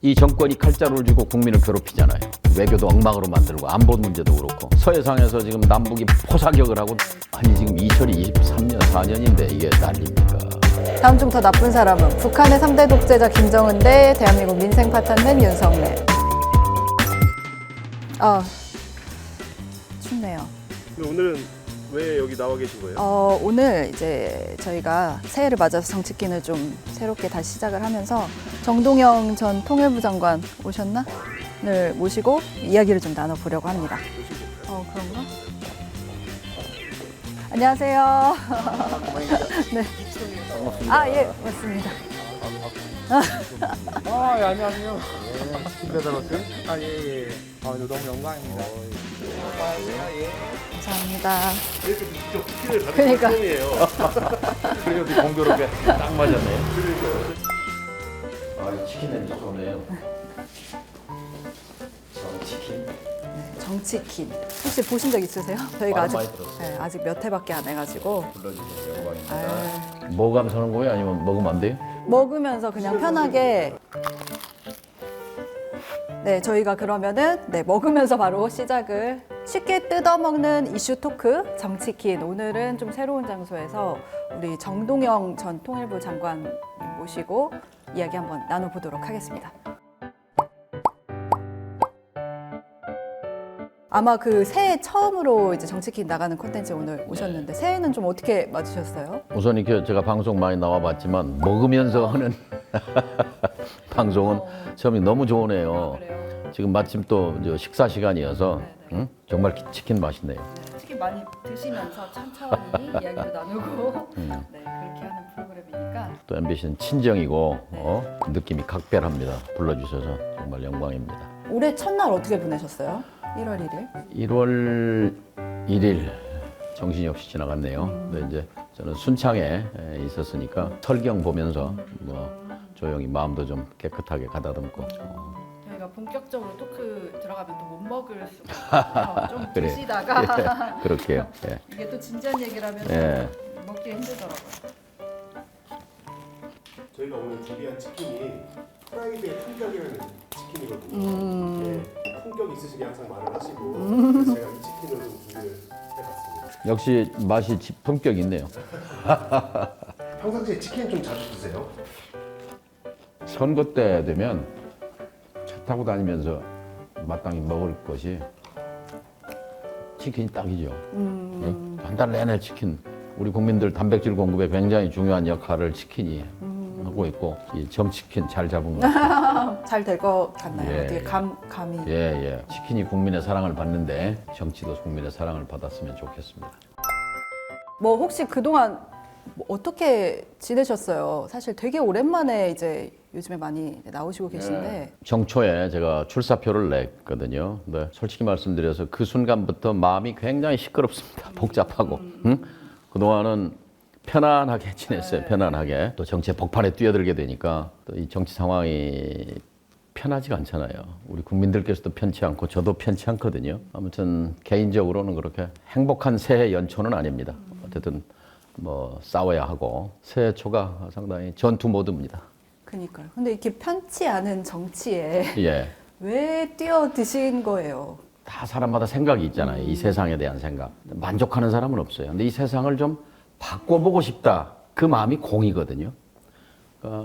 이 정권이 칼자루를 쥐고 국민을 괴롭히잖아요. 외교도 엉망으로 만들고 안보 문제도 그렇고 서해상에서 지금 남북이 포사격을 하고 아니 지금 2023년 4년인데 이게 난립니까? 다음 중 더 나쁜 사람은 북한의 3대 독재자 김정은 대 대한민국 민생 파탄된 윤석열. 춥네요. 근데 오늘은 왜 여기 나와 계신 거예요? 오늘 이제 저희가 새해를 맞아서 정치킨을 좀 새롭게 다시 시작을 하면서 정동영 전 통일부 장관 오셨나?를 모시고 이야기를 좀 나눠보려고 합니다. 그런가? 안녕하세요. 네. 예, 맞습니다. 예, 안녕하세요. 김배달로스. 예. 너무 영광입니다. 감사합니다. 이렇게 직접 치킨을 받는 그러니까. 건 처음이에요. 그래도 공교롭게 딱 맞았네요. 아, 치킨 냄새 좋네요. 치킨. 정치킨. 혹시 보신 적 있으세요? 저희가 많이 들었어요. 아직 몇 회밖에 안 해가지고 불러주셔서 영광입니다. 아유, 뭐감 서는 거예요? 아니면 먹으면 안 돼요? 먹으면서 그냥 편하게. 네, 저희가 그러면은 먹으면서 바로 시작을 쉽게 뜯어먹는 이슈 토크 정치킨. 오늘은 좀 새로운 장소에서 우리 정동영 전 통일부 장관 모시고 이야기 한번 나눠보도록 하겠습니다. 아마 그 새해 처음으로 이제 정치킨 나가는 콘텐츠 오늘 오셨는데 새해는 좀 어떻게 맞으셨어요? 우선 이렇게 제가 방송 많이 나와봤지만 먹으면서 하는 방송은 처음이 너무 좋으네요. 지금 마침 또 식사 시간이어서 응? 정말 치킨 맛있네요. 치킨 많이 드시면서 천천히 이야기도 나누고 그렇게 하는 프로그램이니까 또 MBC는 친정이고 느낌이 각별합니다. 불러주셔서 정말 영광입니다. 올해 첫날 어떻게 보내셨어요? 1월 1일? 1월 1일 정신이 없이 지나갔네요. 근데 이제 저는 순창에 있었으니까 설경 보면서 뭐 조용히 마음도 좀 깨끗하게 가다듬고 저희가 본격적으로 토크 들어가면 또 못 먹을 수가 있거든요. 좀 그래. 드시다가 그렇게요. 예. 이게 또 진지한 얘기라면 예. 먹기 힘들더라고요. 저희가 오늘 준비한 치킨이 프라이드의 품격이라는 치킨이거든요. 예, 품격 있으시게 항상 말을 하시고 그래서 제가 이 치킨으로 좀 준비를 해봤습니다. 역시 맛이 품격이 있네요. 평상시에 치킨 좀 자주 드세요? 선거 때 되면 차 타고 다니면서 마땅히 먹을 것이 치킨이 딱이죠. 한 달 내내 치킨. 우리 국민들 단백질 공급에 굉장히 중요한 역할을 치킨이 하고 있고 이 정치킨 잘 잡은 것 같아요. 잘 될 것 같나요? 예, 어떻게 예. 감이? 예. 치킨이 국민의 사랑을 받는데 정치도 국민의 사랑을 받았으면 좋겠습니다. 뭐 혹시 그동안 뭐 어떻게 지내셨어요? 사실 되게 오랜만에 이제 요즘에 많이 나오시고 계신데 정초에 제가 출사표를 냈거든요. 근데 솔직히 말씀드려서 그 순간부터 마음이 굉장히 시끄럽습니다. 복잡하고. 응? 그동안은 편안하게 지냈어요. 편안하게. 또 정치의 복판에 뛰어들게 되니까 또 이 정치 상황이 편하지가 않잖아요. 우리 국민들께서도 편치 않고 저도 편치 않거든요. 아무튼 개인적으로는 그렇게 행복한 새해 연초는 아닙니다. 어쨌든 뭐 싸워야 하고 새해 초가 상당히 전투 모드입니다. 그니까요. 근데 이렇게 편치 않은 정치에 예. 왜 뛰어드신 거예요? 다 사람마다 생각이 있잖아요. 이 세상에 대한 생각. 만족하는 사람은 없어요. 근데 이 세상을 좀 바꿔보고 싶다. 그 마음이 공이거든요.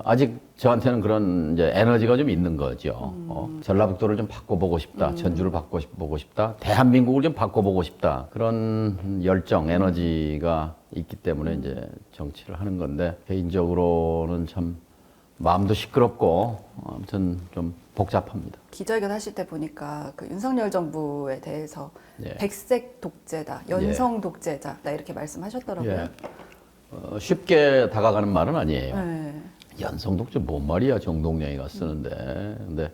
아직 저한테는 그런 이제 에너지가 좀 있는 거죠. 전라북도를 좀 바꿔보고 싶다. 전주를 바꿔보고 싶다. 대한민국을 좀 바꿔보고 싶다. 그런 열정, 에너지가 있기 때문에 이제 정치를 하는 건데 개인적으로는 참 마음도 시끄럽고 아무튼 좀 복잡합니다. 기자회견 하실 때 보니까 그 윤석열 정부에 대해서 예. 백색 독재다, 연성 독재자다 이렇게 말씀하셨더라고요. 예. 쉽게 다가가는 말은 아니에요. 네. 연성 독재 뭔 말이야 정동영이가 쓰는데 근데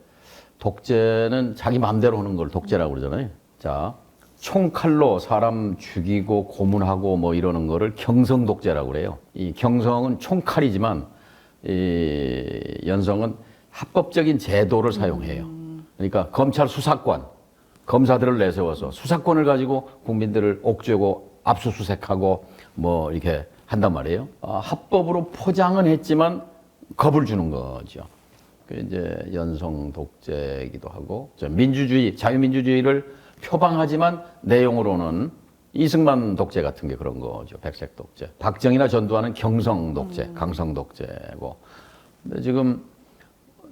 독재는 자기 마음대로 하는 걸 독재라고 그러잖아요. 자 총칼로 사람 죽이고 고문하고 뭐 이러는 거를 경성 독재라고 그래요. 이 경성은 총칼이지만 이 연성은 합법적인 제도를 사용해요. 그러니까 검찰 수사권, 검사들을 내세워서 수사권을 가지고 국민들을 옥죄고 압수수색하고 뭐 이렇게 한단 말이에요. 합법으로 포장은 했지만 겁을 주는 거죠. 그 이제 연성 독재이기도 하고 민주주의, 자유민주주의를 표방하지만 내용으로는 이승만 독재 같은 게 그런 거죠. 백색 독재. 박정희나 전두환은 경성 독재, 강성 독재고. 근데 지금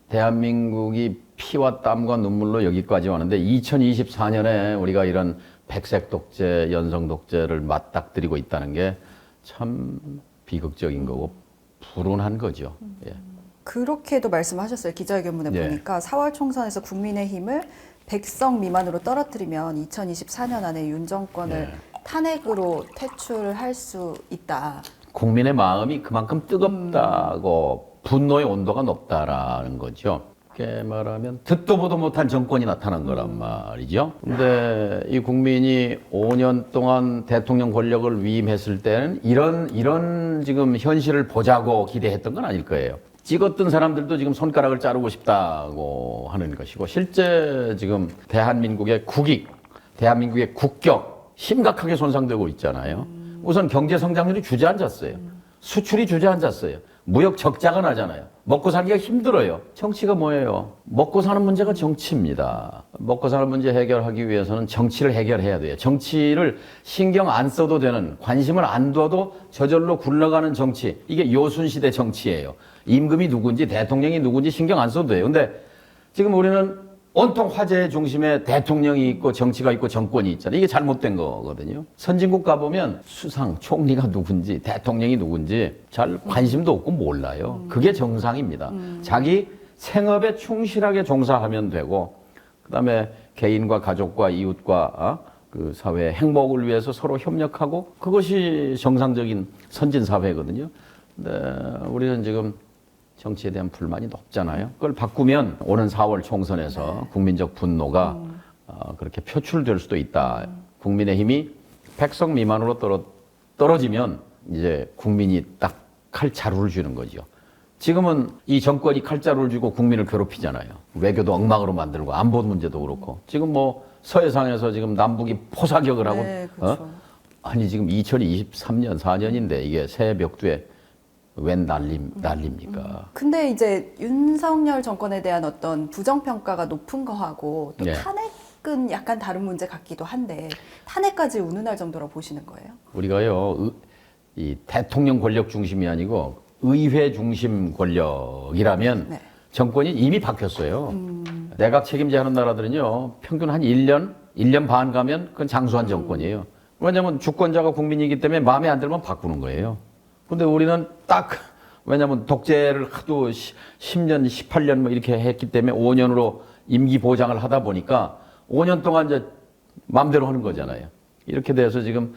대한민국이 피와 땀과 눈물로 여기까지 왔는데 2024년에 우리가 이런 백색 독재, 연성 독재를 맞닥뜨리고 있다는 게 참 비극적인 거고 불운한 거죠. 예. 그렇게도 말씀하셨어요. 기자회견문에 예. 보니까 4월 총선에서 국민의힘을 100석 미만으로 떨어뜨리면 2024년 안에 윤 정권을 예. 탄핵으로 퇴출할 수 있다. 국민의 마음이 그만큼 뜨겁다고 분노의 온도가 높다라는 거죠. 쉽게 말하면 듣도 보도 못한 정권이 나타난 거란 말이죠. 근데 이 국민이 5년 동안 대통령 권력을 위임했을 때는 이런 지금 현실을 보자고 기대했던 건 아닐 거예요. 찍었던 사람들도 지금 손가락을 자르고 싶다고 하는 것이고 실제 지금 대한민국의 국익, 대한민국의 국격 심각하게 손상되고 있잖아요. 우선 경제 성장률이 주저앉았어요. 수출이 주저앉았어요. 무역 적자가 나잖아요. 먹고 살기가 힘들어요. 정치가 뭐예요? 먹고 사는 문제가 정치입니다. 먹고 사는 문제 해결하기 위해서는 정치를 해결해야 돼요. 정치를 신경 안 써도 되는, 관심을 안 둬도 저절로 굴러가는 정치. 이게 요순시대 정치예요. 임금이 누군지 대통령이 누군지 신경 안 써도 돼요. 근데 지금 우리는 온통 화제의 중심에 대통령이 있고 정치가 있고 정권이 있잖아요. 이게 잘못된 거거든요. 선진국 가보면 수상, 총리가 누군지 대통령이 누군지 잘 관심도 없고 몰라요. 그게 정상입니다. 자기 생업에 충실하게 종사하면 되고 그다음에 개인과 가족과 이웃과 그 사회의 행복을 위해서 서로 협력하고 그것이 정상적인 선진 사회거든요. 근데 우리는 지금 정치에 대한 불만이 높잖아요. 그걸 바꾸면 오는 4월 총선에서 국민적 분노가 그렇게 표출될 수도 있다. 국민의힘이 100석 미만으로 떨어지면 이제 국민이 딱 칼자루를 주는 거죠. 지금은 이 정권이 칼자루를 주고 국민을 괴롭히잖아요. 외교도 엉망으로 만들고 안보 문제도 그렇고. 지금 뭐 서해상에서 지금 남북이 포사격을 하고 네, 그렇죠. 아니 지금 2023년 4년인데 이게 새 벽두에 웬 난립니까? 근데 이제 윤석열 정권에 대한 어떤 부정평가가 높은 거하고 또 네. 탄핵은 약간 다른 문제 같기도 한데 탄핵까지 운운할 정도로 보시는 거예요? 우리가요, 이 대통령 권력 중심이 아니고 의회 중심 권력이라면 네. 정권이 이미 바뀌었어요. 내각 책임제 하는 나라들은요, 평균 한 1년 반 가면 그건 장수한 정권이에요. 왜냐하면 주권자가 국민이기 때문에 마음에 안 들면 바꾸는 거예요. 근데 우리는 딱, 왜냐면 독재를 하도 10년, 18년 뭐 이렇게 했기 때문에 5년으로 임기 보장을 하다 보니까 5년 동안 이제 마음대로 하는 거잖아요. 이렇게 돼서 지금,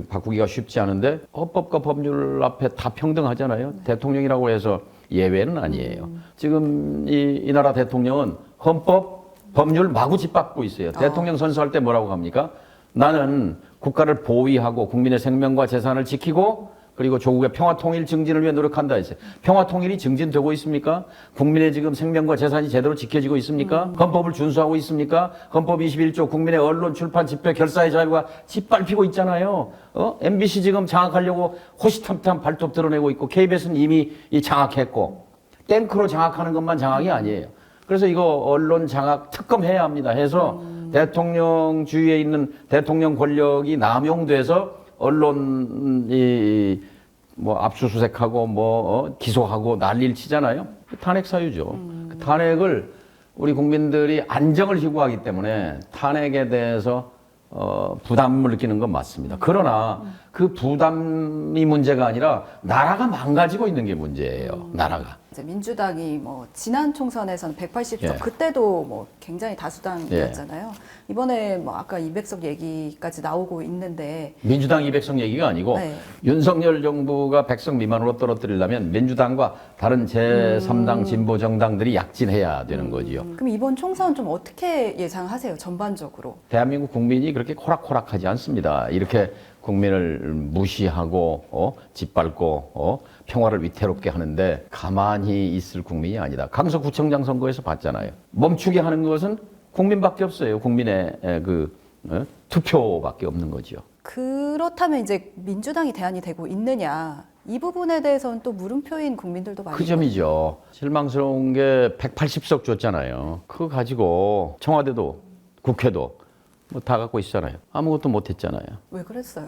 바꾸기가 쉽지 않은데 헌법과 법률 앞에 다 평등하잖아요. 대통령이라고 해서 예외는 아니에요. 지금 이 나라 대통령은 헌법, 법률 마구 짓밟고 있어요. 대통령 선서할 때 뭐라고 합니까? 나는 국가를 보위하고 국민의 생명과 재산을 지키고 그리고 조국의 평화 통일 증진을 위해 노력한다 했어요. 평화 통일이 증진되고 있습니까? 국민의 지금 생명과 재산이 제대로 지켜지고 있습니까? 헌법을 준수하고 있습니까? 헌법 21조 국민의 언론, 출판, 집회, 결사의 자유가 짓밟히고 있잖아요. MBC 지금 장악하려고 호시탐탐 발톱 드러내고 있고 KBS는 이미 장악했고 땡크로 장악하는 것만 장악이 아니에요. 그래서 이거 언론 장악 특검해야 합니다. 해서 대통령 주위에 있는 대통령 권력이 남용돼서 언론이 뭐 압수수색하고 기소하고 난리를 치잖아요. 탄핵 사유죠. 그 탄핵을 우리 국민들이 안정을 희구하기 때문에 탄핵에 대해서 부담을 느끼는 건 맞습니다. 그러나 그 부담이 문제가 아니라 나라가 망가지고 있는 게 문제예요. 나라가. 이제 민주당이 뭐 지난 총선에서는 180석 예. 그때도 뭐 굉장히 다수당이었잖아요. 이번에 뭐 아까 200석 얘기까지 나오고 있는데 민주당 200석 얘기가 아니고 네. 윤석열 정부가 100석 미만으로 떨어뜨리려면 민주당과 다른 제3당 진보 정당들이 약진해야 되는 거지요. 그럼 이번 총선 좀 어떻게 예상하세요? 전반적으로. 대한민국 국민이 그렇게 호락호락하지 않습니다. 이렇게 국민을 무시하고 짓밟고 평화를 위태롭게 하는데 가만히 있을 국민이 아니다. 강서구청장 선거에서 봤잖아요. 멈추게 하는 것은 국민밖에 없어요. 국민의 투표밖에 없는 거죠. 그렇다면 이제 민주당이 대안이 되고 있느냐? 이 부분에 대해서는 또 물음표인 국민들도 많이 그 점이죠. 실망스러운 게 180석 줬잖아요. 그거 가지고 청와대도 국회도 뭐 다 갖고 있잖아요. 아무것도 못 했잖아요. 왜 그랬어요?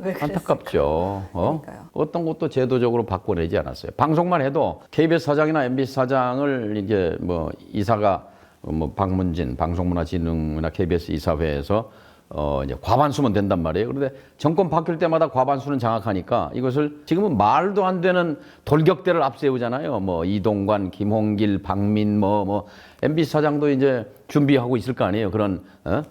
왜 그랬어요? 안타깝죠. 그러니까요. 어떤 것도 제도적으로 바꿔내지 않았어요. 방송만 해도 KBS 사장이나 MBC 사장을 이제 뭐 이사가 뭐 박문진 방송문화진흥이나 KBS 이사회에서 이제 과반수면 된단 말이에요. 그런데 정권 바뀔 때마다 과반수는 장악하니까 이것을 지금은 말도 안 되는 돌격대를 앞세우잖아요. 뭐 이동관, 김홍길, 박민 뭐 MBC 사장도 이제 준비하고 있을 거 아니에요. 그런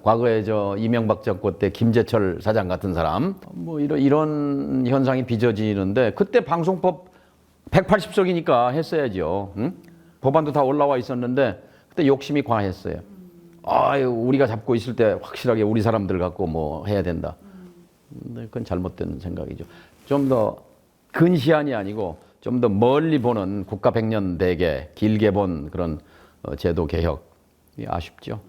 과거에 저 이명박 정권 때 김재철 사장 같은 사람 뭐 이런 현상이 빚어지는데 그때 방송법 180석이니까 했어야죠. 응? 법안도 다 올라와 있었는데 그때 욕심이 과했어요. 아유, 우리가 잡고 있을 때 확실하게 우리 사람들 갖고 뭐 해야 된다. 근데 그건 잘못된 생각이죠. 좀 더 근시안이 아니고 좀 더 멀리 보는 국가 백년 대계 길게 본 그런 제도 개혁이 아쉽죠.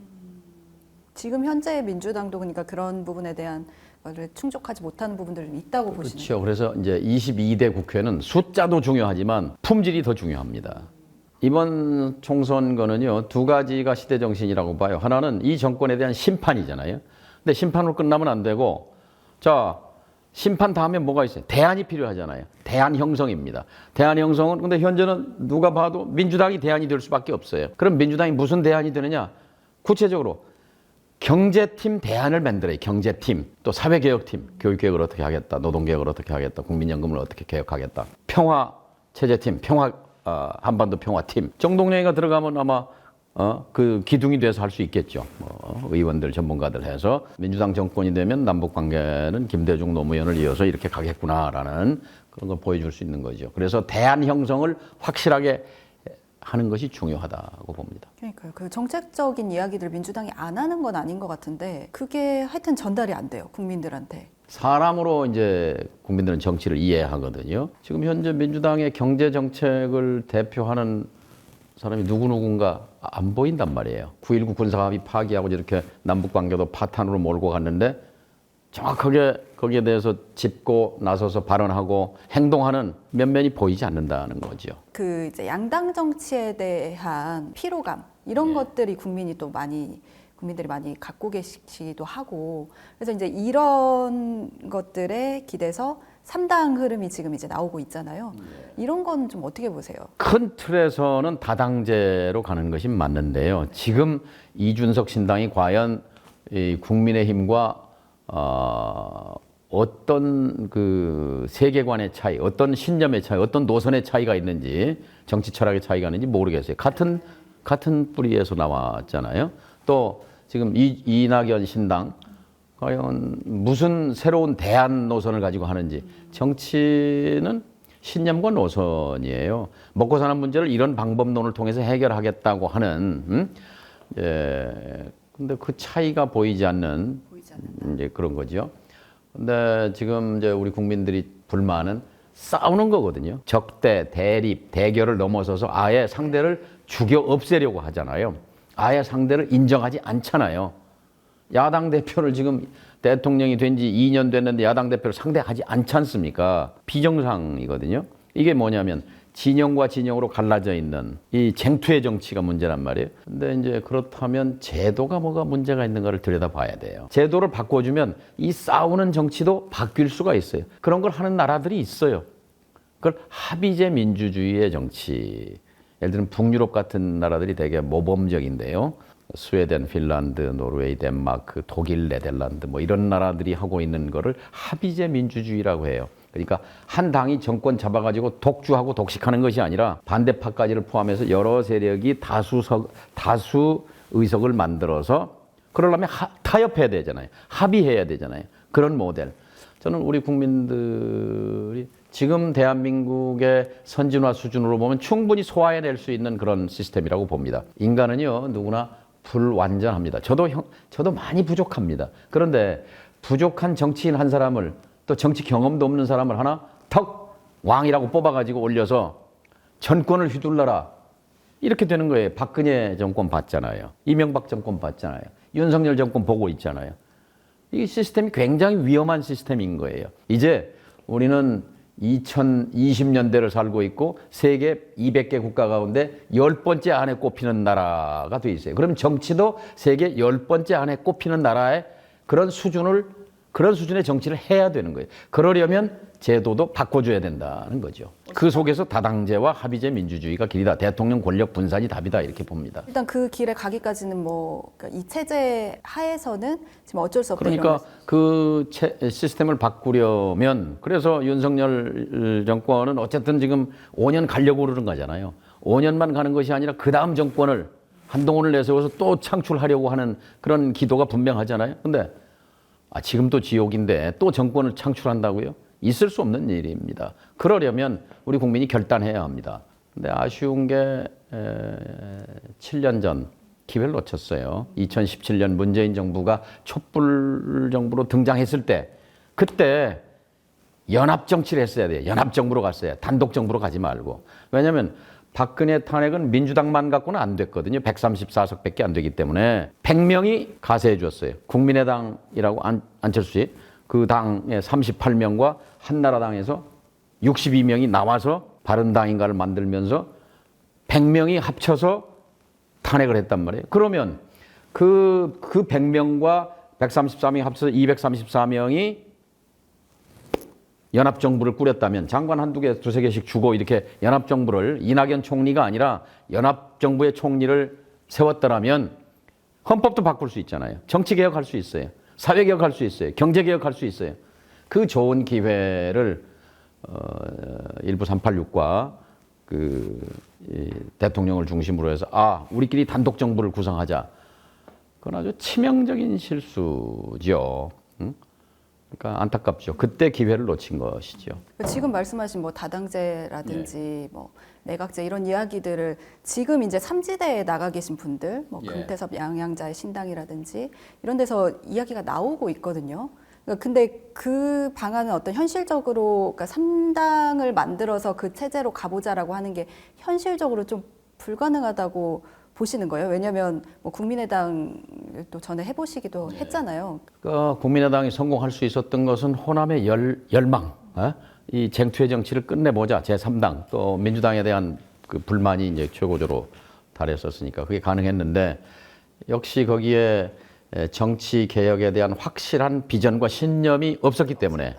지금 현재 민주당도 그러니까 그런 부분에 대한 거를 충족하지 못하는 부분들이 있다고 보시는 그렇죠. 그래서 이제 22대 국회는 숫자도 중요하지만 품질이 더 중요합니다. 이번 총선거는요, 두 가지가 시대 정신이라고 봐요. 하나는 이 정권에 대한 심판이잖아요. 근데 심판으로 끝나면 안 되고, 자, 심판 다음에 뭐가 있어요? 대안이 필요하잖아요. 대안 형성입니다. 대안 형성은 근데 현재는 누가 봐도 민주당이 대안이 될 수밖에 없어요. 그럼 민주당이 무슨 대안이 되느냐? 구체적으로 경제팀 대안을 만들어요. 경제팀, 또 사회개혁팀, 교육개혁을 어떻게 하겠다, 노동개혁을 어떻게 하겠다, 국민연금을 어떻게 개혁하겠다, 평화체제팀, 한반도 평화팀. 정동영이가 들어가면 아마 그 기둥이 돼서 할 수 있겠죠. 의원들 전문가들 해서 민주당 정권이 되면 남북 관계는 김대중 노무현을 이어서 이렇게 가겠구나라는 그런 걸 보여줄 수 있는 거죠. 그래서 대안 형성을 확실하게 하는 것이 중요하다고 봅니다. 그러니까요. 그 정책적인 이야기들 민주당이 안 하는 건 아닌 것 같은데 그게 하여튼 전달이 안 돼요. 국민들한테. 사람으로 이제 국민들은 정치를 이해하거든요. 지금 현재 민주당의 경제 정책을 대표하는 사람이 누구누군가 안 보인단 말이에요. 9.19 군사합의 파기하고 이렇게 남북 관계도 파탄으로 몰고 갔는데 정확하게 거기에 대해서 짚고 나서서 발언하고 행동하는 면면이 보이지 않는다는 거죠. 그 이제 양당 정치에 대한 피로감 이런 것들이 국민들이 많이 갖고 계시기도 하고 그래서 이제 이런 것들에 기대서 3당 흐름이 지금 이제 나오고 있잖아요. 이런 건 좀 어떻게 보세요? 큰 틀에서는 다당제로 가는 것이 맞는데요. 지금 이준석 신당이 과연 이 국민의힘과 어떤 그 세계관의 차이, 어떤 신념의 차이, 어떤 노선의 차이가 있는지 정치 철학의 차이가 있는지 모르겠어요. 같은 뿌리에서 나왔잖아요. 또 지금 이낙연 신당 과연 무슨 새로운 대안 노선을 가지고 하는지. 정치는 신념과 노선이에요. 먹고 사는 문제를 이런 방법론을 통해서 해결하겠다고 하는 근데 그 차이가 보이지 않는 이제 그런 거죠. 근데 지금 이제 우리 국민들이 불만은 싸우는 거거든요. 적대, 대립, 대결을 넘어서서 아예 상대를 죽여 없애려고 하잖아요. 아예 상대를 인정하지 않잖아요. 야당 대표를 지금 대통령이 된 지 2년 됐는데 야당 대표를 상대하지 않지 않습니까? 비정상이거든요. 이게 뭐냐면 진영과 진영으로 갈라져 있는 이 쟁투의 정치가 문제란 말이에요. 근데 이제 그렇다면 제도가 뭐가 문제가 있는가를 들여다봐야 돼요. 제도를 바꿔주면 이 싸우는 정치도 바뀔 수가 있어요. 그런 걸 하는 나라들이 있어요. 그걸 합의제 민주주의의 정치. 예를 들면 북유럽 같은 나라들이 되게 모범적인데요. 스웨덴, 핀란드, 노르웨이, 덴마크, 독일, 네덜란드 뭐 이런 나라들이 하고 있는 거를 합의제 민주주의라고 해요. 그러니까 한 당이 정권 잡아가지고 독주하고 독식하는 것이 아니라 반대파까지를 포함해서 여러 세력이 다수 의석을 만들어서 그러려면 타협해야 되잖아요. 합의해야 되잖아요. 그런 모델. 저는 우리 국민들이 지금 대한민국의 선진화 수준으로 보면 충분히 소화해낼 수 있는 그런 시스템이라고 봅니다. 인간은요, 누구나 불완전합니다. 저도 많이 부족합니다. 그런데 부족한 정치인 한 사람을 또 정치 경험도 없는 사람을 하나 턱 왕이라고 뽑아가지고 올려서 전권을 휘둘러라. 이렇게 되는 거예요. 박근혜 정권 봤잖아요. 이명박 정권 봤잖아요. 윤석열 정권 보고 있잖아요. 이 시스템이 굉장히 위험한 시스템인 거예요. 이제 우리는 2020년대를 살고 있고 세계 200개 국가 가운데 10번째 안에 꼽히는 나라가 돼 있어요. 그럼 정치도 세계 10번째 안에 꼽히는 나라의 그런 수준의 정치를 해야 되는 거예요. 그러려면 제도도 바꿔줘야 된다는 거죠. 그 속에서 다당제와 합의제 민주주의가 길이다. 대통령 권력 분산이 답이다. 이렇게 봅니다. 일단 그 길에 가기까지는 뭐 그러니까 이 체제 하에서는 지금 어쩔 수 없다. 그러니까 그 시스템을 바꾸려면 그래서 윤석열 정권은 어쨌든 지금 5년 가려고 그러는 거잖아요. 5년만 가는 것이 아니라 그 다음 정권을 한동훈을 내세워서 또 창출하려고 하는 그런 기도가 분명하잖아요. 근데 지금 또 지옥인데 또 정권을 창출한다고요? 있을 수 없는 일입니다. 그러려면 우리 국민이 결단해야 합니다. 근데 아쉬운 게 7년 전 기회를 놓쳤어요. 2017년 문재인 정부가 촛불 정부로 등장했을 때 그때 연합 정치를 했어야 돼요. 연합 정부로 갔어요. 단독 정부로 가지 말고. 왜냐하면 박근혜 탄핵은 민주당만 갖고는 안 됐거든요. 134석밖에 안 되기 때문에 100명이 가세해 줬어요. 국민의당이라고 안철수 씨, 그 당의 38명과 한나라당에서 62명이 나와서 바른당인가를 만들면서 100명이 합쳐서 탄핵을 했단 말이에요. 그러면 그 100명과 134명이 합쳐서 234명이 연합정부를 꾸렸다면 장관 한두 개, 두세 개씩 주고 이렇게 연합정부를 이낙연 총리가 아니라 연합정부의 총리를 세웠더라면 헌법도 바꿀 수 있잖아요. 정치개혁할 수 있어요. 사회개혁할 수 있어요. 경제개혁할 수 있어요. 그 좋은 기회를 일부 386과 대통령을 중심으로 해서 우리끼리 단독정부를 구성하자. 그건 아주 치명적인 실수죠. 응? 그러니까 안타깝죠. 그때 기회를 놓친 것이죠. 지금 말씀하신 뭐 다당제라든지 뭐 내각제 이런 이야기들을 지금 이제 삼지대에 나가 계신 분들, 뭐 금태섭 양양자의 신당이라든지 이런 데서 이야기가 나오고 있거든요. 그러니까 근데 그 방안은 어떤 현실적으로 그러니까 3당을 만들어서 그 체제로 가보자라고 하는 게 현실적으로 좀 불가능하다고 보시는 거예요? 왜냐하면 뭐 국민의당 또 전에 해보시기도 했잖아요. 국민의당이 성공할 수 있었던 것은 호남의 열망, 이 쟁투의 정치를 끝내보자. 제3당 또 민주당에 대한 그 불만이 이제 최고조로 달했었으니까 그게 가능했는데 역시 거기에 정치 개혁에 대한 확실한 비전과 신념이 없었기 때문에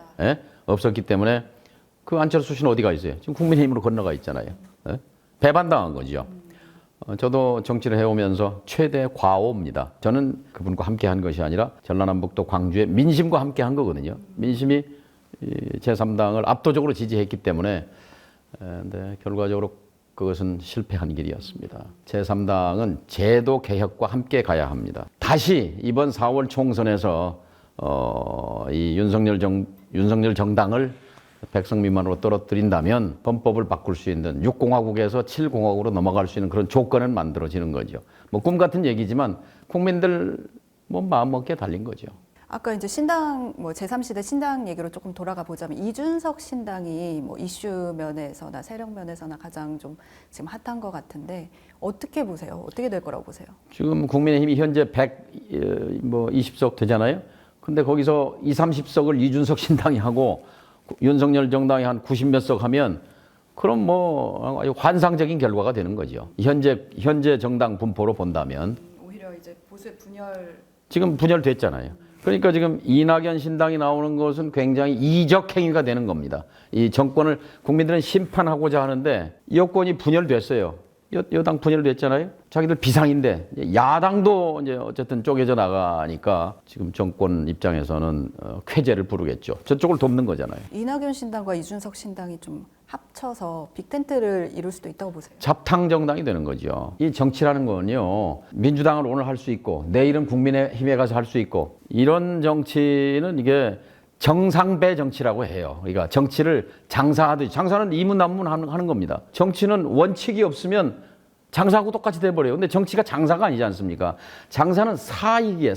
그 안철수 씨는 어디가 있어요? 지금 국민의힘으로 건너가 있잖아요. 배반당한 거죠. 저도 정치를 해오면서 최대 과오입니다. 저는 그분과 함께 한 것이 아니라 전라남북도 광주의 민심과 함께 한 거거든요. 민심이 제3당을 압도적으로 지지했기 때문에 근데 결과적으로 그것은 실패한 길이었습니다. 제3당은 제도 개혁과 함께 가야 합니다. 다시 이번 4월 총선에서 이 윤석열 정당을 100석 미만으로 떨어뜨린다면 헌법을 바꿀 수 있는 6공화국에서 7공화국으로 넘어갈 수 있는 그런 조건은 만들어지는 거죠. 뭐 꿈 같은 얘기지만 국민들 뭐 마음먹기에 달린 거죠. 아까 이제 신당 뭐 제3시대 신당 얘기로 조금 돌아가 보자면 이준석 신당이 뭐 이슈 면에서나 세력 면에서나 가장 좀 지금 핫한 것 같은데 어떻게 보세요? 어떻게 될 거라고 보세요? 지금 국민의힘이 현재 120석 되잖아요. 근데 거기서 20, 30석을 이준석 신당이 하고 윤석열 정당이 한 90몇 석 하면 그럼 뭐 환상적인 결과가 되는 거죠. 현재 정당 분포로 본다면 오히려 이제 보수의 분열 지금 분열됐잖아요. 그러니까 지금 이낙연 신당이 나오는 것은 굉장히 이적 행위가 되는 겁니다. 이 정권을 국민들은 심판하고자 하는데 여권이 분열됐어요. 여당 분열됐잖아요. 자기들 비상인데 야당도 이제 어쨌든 쪼개져 나가니까 지금 정권 입장에서는 쾌재를 부르겠죠. 저쪽을 돕는 거잖아요. 이낙연 신당과 이준석 신당이 좀 합쳐서 빅텐트를 이룰 수도 있다고 보세요. 잡탕 정당이 되는 거죠. 이 정치라는 건요. 민주당을 오늘 할 수 있고 내일은 국민의힘에 가서 할 수 있고 이런 정치는 이게 정상배 정치라고 해요. 그러니까 정치를 장사하듯이 장사는 이문난문 하는 겁니다. 정치는 원칙이 없으면 장사하고 똑같이 돼버려요. 근데 정치가 장사가 아니지 않습니까? 장사는 사이기에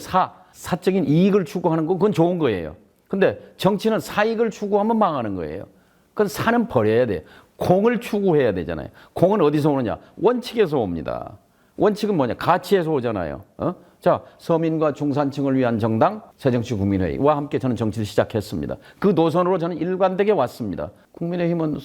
사적인 이익을 추구하는 거 그건 좋은 거예요. 근데 정치는 사익을 추구하면 망하는 거예요. 그건 사는 버려야 돼요. 공을 추구해야 되잖아요. 공은 어디서 오느냐? 원칙에서 옵니다. 원칙은 뭐냐? 가치에서 오잖아요. 자, 서민과 중산층을 위한 정당 새정치국민회의와 함께 저는 정치를 시작했습니다. 그 노선으로 저는 일관되게 왔습니다. 국민의힘은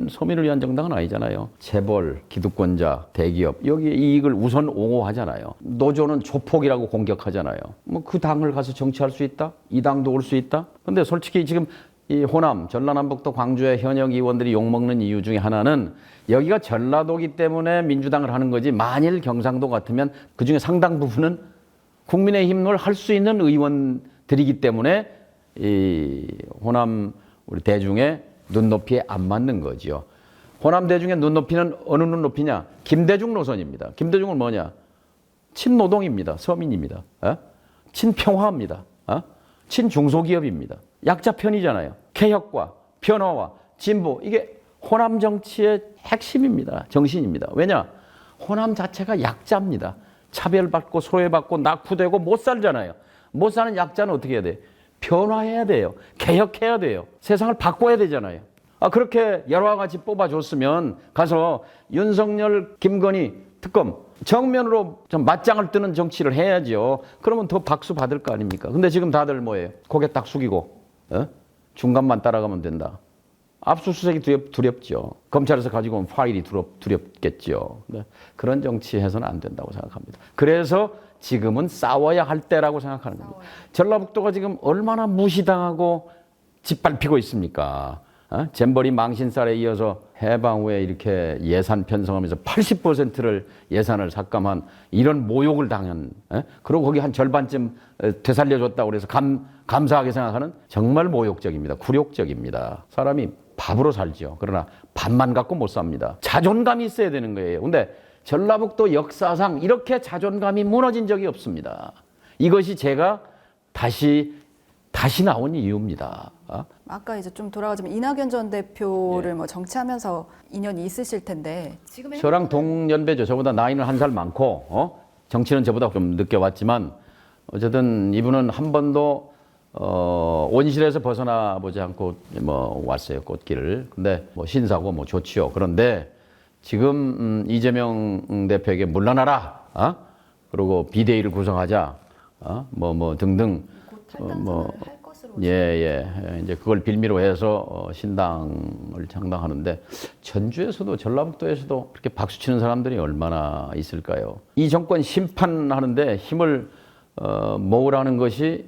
서민을 위한 정당은 아니잖아요. 재벌, 기득권자, 대기업 여기 이익을 우선 옹호하잖아요. 노조는 조폭이라고 공격하잖아요. 뭐 그 당을 가서 정치할 수 있다? 이 당도 올 수 있다? 근데 솔직히 지금 이 호남, 전라남북도, 광주의 현역 의원들이 욕먹는 이유 중에 하나는 여기가 전라도기 때문에 민주당을 하는 거지, 만일 경상도 같으면 그중에 상당 부분은 국민의힘을 할 수 있는 의원들이기 때문에 이 호남 우리 대중의 눈높이에 안 맞는 거죠. 호남 대중의 눈높이는 어느 눈높이냐? 김대중 노선입니다. 김대중은 뭐냐? 친노동입니다. 서민입니다. 친평화입니다. 친중소기업입니다. 약자 편이잖아요. 개혁과 변화와 진보, 이게 호남 정치의 핵심입니다. 정신입니다. 왜냐? 호남 자체가 약자입니다. 차별받고 소외받고 낙후되고 못 살잖아요. 못 사는 약자는 어떻게 해야 돼요? 변화해야 돼요. 개혁해야 돼요. 세상을 바꿔야 되잖아요. 그렇게 여러와 같이 뽑아줬으면 가서 윤석열, 김건희 특검 정면으로 좀 맞짱을 뜨는 정치를 해야죠. 그러면 더 박수 받을 거 아닙니까? 근데 지금 다들 뭐예요? 고개 딱 숙이고 중간만 따라가면 된다. 압수수색이 두렵죠. 검찰에서 가지고 온 파일이 두렵겠죠. 네. 그런 정치 해서는 안 된다고 생각합니다. 그래서 지금은 싸워야 할 때라고 생각하는 겁니다. 전라북도가 지금 얼마나 무시당하고 짓밟히고 있습니까? 잼버리 망신살에 이어서 해방 후에 이렇게 예산 편성하면서 80%를 예산을 삭감한 이런 모욕을 당한, 그리고 거기 한 절반쯤 되살려줬다고 그래서 감사하게 생각하는, 정말 모욕적입니다. 굴욕적입니다. 사람이 밥으로 살죠. 그러나 밥만 갖고 못 삽니다. 자존감이 있어야 되는 거예요. 근데 전라북도 역사상 이렇게 자존감이 무너진 적이 없습니다. 이것이 제가 다시 나온 이유입니다. 아까 이제 좀 돌아가자면 이낙연 전 대표를 뭐 정치하면서 인연이 있으실 텐데 지금의 저랑 동년배죠. 저보다 나이는 한 살 많고 정치는 저보다 좀 늦게 왔지만 어쨌든 이분은 한 번도 온실에서 벗어나 보지 않고 뭐 왔어요. 꽃길을. 근데 뭐 신사고 뭐 좋지요. 그런데 지금 이재명 대표에게 물러나라. 그리고 비대위를 구성하자. 뭐 등등. 할 것으로 이제 그걸 빌미로 해서 신당을 창당하는데, 전주에서도 전라북도에서도 그렇게 박수 치는 사람들이 얼마나 있을까요? 이 정권 심판하는데 힘을 모으라는 것이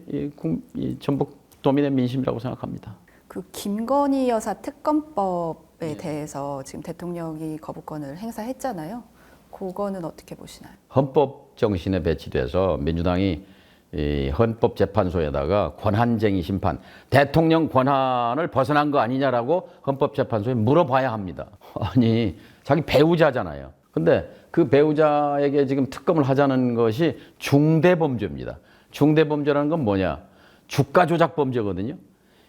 이 전북도민의 민심이라고 생각합니다. 그 김건희 여사 특검법에 대해서 지금 대통령이 거부권을 행사했잖아요. 그거는 어떻게 보시나요? 헌법 정신에 배치돼서 민주당이 이 헌법재판소에다가 권한쟁의 심판, 대통령 권한을 벗어난 거 아니냐라고 헌법재판소에 물어봐야 합니다. 아니, 자기 배우자잖아요. 근데 그 배우자에게 지금 특검을 하자는 것이 중대범죄입니다. 중대범죄라는 건 뭐냐? 주가 조작 범죄거든요.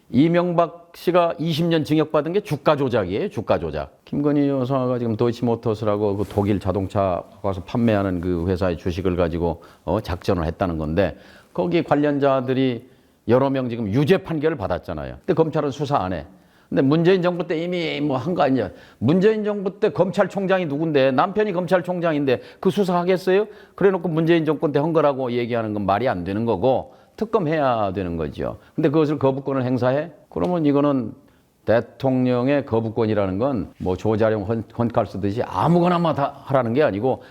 이명박 씨가 20년 징역받은 게 주가 조작이에요. 주가 조작. 김건희 여사가 지금 도이치모터스라고 그 독일 자동차 가서 판매하는 그 회사의 주식을 가지고 작전을 했다는 건데, 거기 관련자들이 여러 명 지금 유죄 판결을 받았잖아요. 근데 검찰은 수사 안 해. 근데 문재인 정부 때 이미 뭐 한 거 아니냐. 문재인 정부 때 검찰총장이 누군데, 남편이 검찰총장인데 그 수사하겠어요? 그래 놓고 문재인 정권 때 한 거라고 얘기하는 건 말이 안 되는 거고, 특검해야 되는 거죠. 근데 그것을 거부권을 행사해? 그러면 이거는 대통령의 거부권이라는 건 뭐 조자룡 헌칼 쓰듯이 아무거나 다 하라는 게 아니고,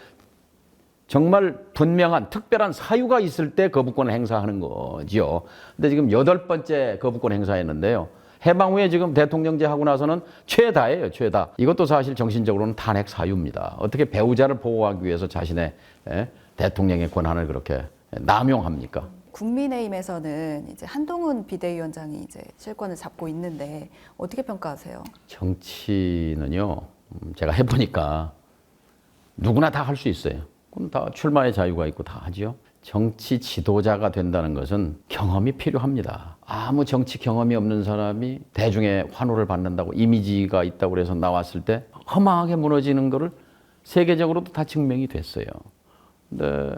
정말 분명한 특별한 사유가 있을 때 거부권을 행사하는 거죠. 근데 지금 8번째 거부권 행사했는데요. 해방 후에 지금 대통령제 하고 나서는 최다예요, 최다. 이것도 사실 정신적으로는 탄핵 사유입니다. 어떻게 배우자를 보호하기 위해서 자신의 대통령의 권한을 그렇게 남용합니까? 국민의힘에서는 이제 한동훈 비대위원장이 이제 실권을 잡고 있는데 어떻게 평가하세요? 정치는요, 제가 해보니까 누구나 다 할 수 있어요. 그럼 다 출마의 자유가 있고 다 하지요. 정치 지도자가 된다는 것은 경험이 필요합니다. 아무 정치 경험이 없는 사람이 대중의 환호를 받는다고, 이미지가 있다고 해서 나왔을 때 허망하게 무너지는 거를 세계적으로도 다 증명이 됐어요. 근데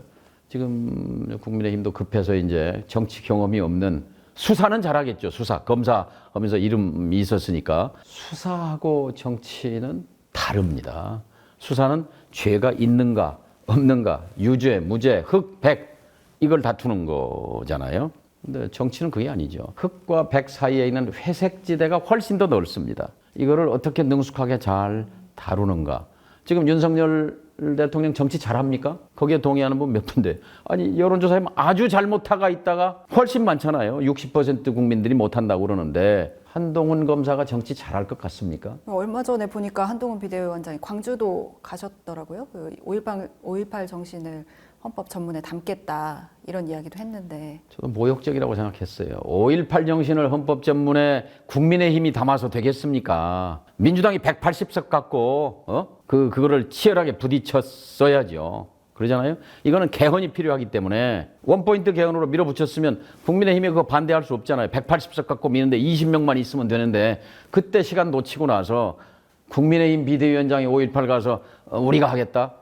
지금 국민의힘도 급해서 이제 정치 경험이 없는, 수사는 잘하겠죠. 수사, 검사 하면서 이름이 있었으니까. 수사하고 정치는 다릅니다. 수사는 죄가 있는가 없는가, 유죄, 무죄, 흑, 백 이걸 다투는 거잖아요. 근데 정치는 그게 아니죠. 흑과 백 사이에 있는 회색 지대가 훨씬 더 넓습니다. 이거를 어떻게 능숙하게 잘 다루는가. 지금 윤석열 대통령 정치 잘합니까? 거기에 동의하는 분 몇 분데. 아니 여론조사에 아주 잘 못하가 있다가 훨씬 많잖아요. 60% 국민들이 못한다고 그러는데 한동훈 검사가 정치 잘할 것 같습니까? 얼마 전에 보니까 한동훈 비대위원장이 광주도 가셨더라고요. 그 5.18 정신을 헌법 전문에 담겠다 이런 이야기도 했는데 저도 모욕적이라고 생각했어요. 5.18 정신을 헌법 전문에 국민의힘이 담아서 되겠습니까? 민주당이 180석 갖고 그거를 치열하게 부딪혔어야죠. 그러잖아요. 이거는 개헌이 필요하기 때문에 원포인트 개헌으로 밀어붙였으면 국민의힘이 그거 반대할 수 없잖아요. 180석 갖고 미는데 20명만 있으면 되는데 그때 시간 놓치고 나서 국민의힘 비대위원장이 5.18 가서 우리가 하겠다?